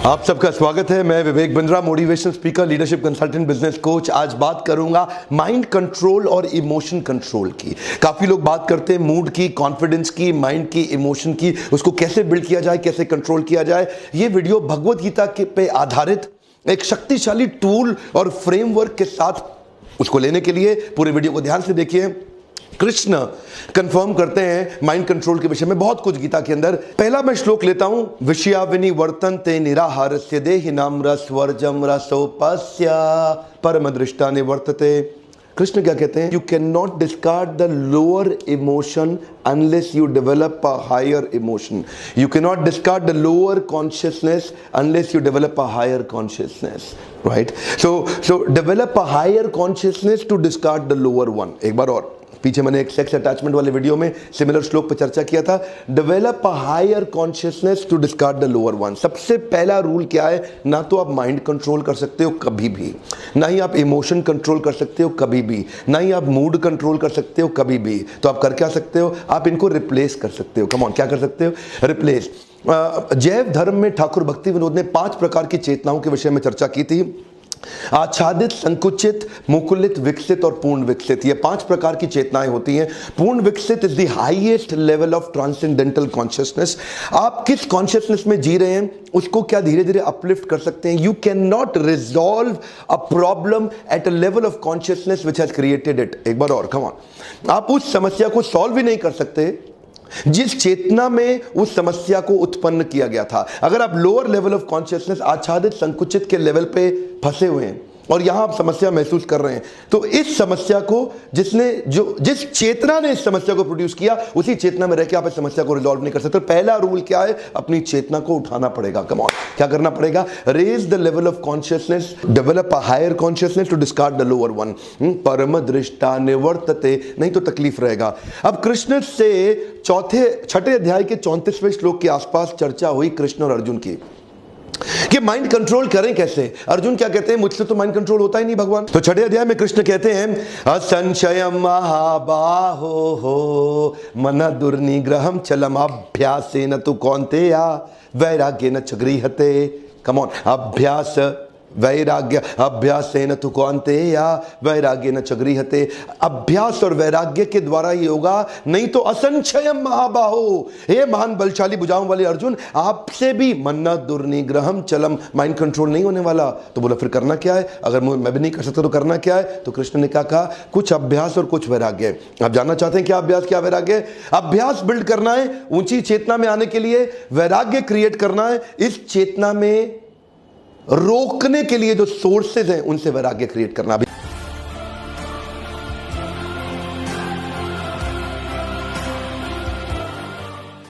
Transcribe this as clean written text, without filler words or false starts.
आप सबका स्वागत है। मैं Vivek Bindra, motivational speaker, leadership consultant, business coach. आज बात करूंगा माइंड कंट्रोल और इमोशन कंट्रोल की। काफी लोग बात करते हैं मूड की, कॉन्फिडेंस की, माइंड की, इमोशन की, उसको कैसे बिल्ड किया जाए, कैसे कंट्रोल किया जाए। ये वीडियो भगवत गीता के पे आधारित एक शक्तिशाली टूल और फ्रेमवर्क के साथ उसको लेने के लिए पूरे वीडियो को ध्यान से देखिए। कृष्ण कंफर्म करते हैं माइंड कंट्रोल के विषय में बहुत कुछ गीता के अंदर। पहला मैं श्लोक लेता हूं, विषयाविनी वर्तन्ते निराहारस्य देहिनाम रसवर्जम रसोपस्य परम दृष्टा निवर्तते। कृष्ण क्या कहते हैं? You can not discard the lower emotion unless you develop a higher emotion. You cannot discard the lower consciousness unless you develop a higher consciousness. Right? So develop a higher consciousness to discard the lower one. एक बार और, पीछे मैंने एक sex attachment वाले video में similar श्लोक पर चर्चा किया था। Develop a higher consciousness to discard the lower one. सबसे पहला रूल क्या है? ना तो आप माइंड कंट्रोल कर सकते हो कभी भी, ना ही आप इमोशन कंट्रोल कर सकते हो कभी भी, ना ही आप मूड कंट्रोल कर सकते हो कभी भी। तो आप कर क्या सकते हो? आप इनको रिप्लेस कर सकते हो। कम ऑन, क्या कर सकते हो? रिप्लेस। जैव धर्म में ठाकुर भक्ति विनोद ने 5 प्रकार की चेतनाओं के विषय में चर्चा की थी। आच्छादित, संकुचित, मुकुलित, विकसित और पूर्ण विकसित। ये 5 प्रकार की चेतनाएं होती हैं। पूर्ण विकसित is the highest level of transcendental consciousness. आप किस कॉन्शियसनेस में जी रहे हैं उसको क्या धीरे धीरे अपलिफ्ट कर सकते हैं। You can not resolve a problem at a level of consciousness which has created it. एक बार और, कम ऑन, आप उस समस्या को सॉल्व ही नहीं कर सकते जिस चेतना में उस समस्या को उत्पन्न किया गया था। अगर आप लोअर लेवल ऑफ कॉन्शियसनेस, आच्छादित, संकुचित के लेवल पे फंसे हुए हैं और यहां आप समस्या महसूस कर रहे हैं, तो इस समस्या को जिस चेतना ने इस समस्या को प्रोड्यूस किया, उसी चेतना में रह के आप इस समस्या को रिजॉल्व नहीं कर सकते। पहला रूल क्या है? अपनी चेतना को उठाना पड़ेगा। कम ऑन, क्या करना पड़ेगा? Raise the level of consciousness, develop a higher consciousness to discard the lower one. परम दृष्टा निवर्तते, नहीं तो तकलीफ रहेगा। अब कृष्ण से छठे अध्याय के 34वें श्लोक के आसपास चर्चा हुई कृष्ण और अर्जुन की कि माइंड कंट्रोल करें कैसे। अर्जुन क्या कहते हैं? मुझसे तो माइंड कंट्रोल होता ही नहीं भगवान। तो छठे अध्याय में कृष्ण कहते हैं, असंशयम महाबाहो हो मन दुर्निग्रहम चलम अभ्यासेन तु कौन्तेया वैराग्येन च गृह्यते। कम ऑन, अभ्यास वैराग्य, अभ्यासेन तु कौन्तेया वैराग्येन च गृह्यते। अभ्यास और वैराग्य के द्वारा ही होगा, नहीं तो असंशयम महाबाहो, हे महान बलशाली भुजाओं वाले अर्जुन, आपसे भी मन्ना दुर्निग्रहम चलम, माइंड कंट्रोल नहीं होने वाला। तो बोला फिर करना क्या है? अगर मैं भी नहीं कर सकता तो करना क्या है? तो कृष्ण ने क्या कहा? कुछ अभ्यास और कुछ वैराग्य। आप जानना चाहते हैं क्या अभ्यास, क्या वैराग्य? अभ्यास बिल्ड करना है ऊंची चेतना में आने के लिए, वैराग्य क्रिएट करना है इस चेतना में रोकने के लिए जो सोर्सेज हैं उनसे वैराग्य क्रिएट करना भी।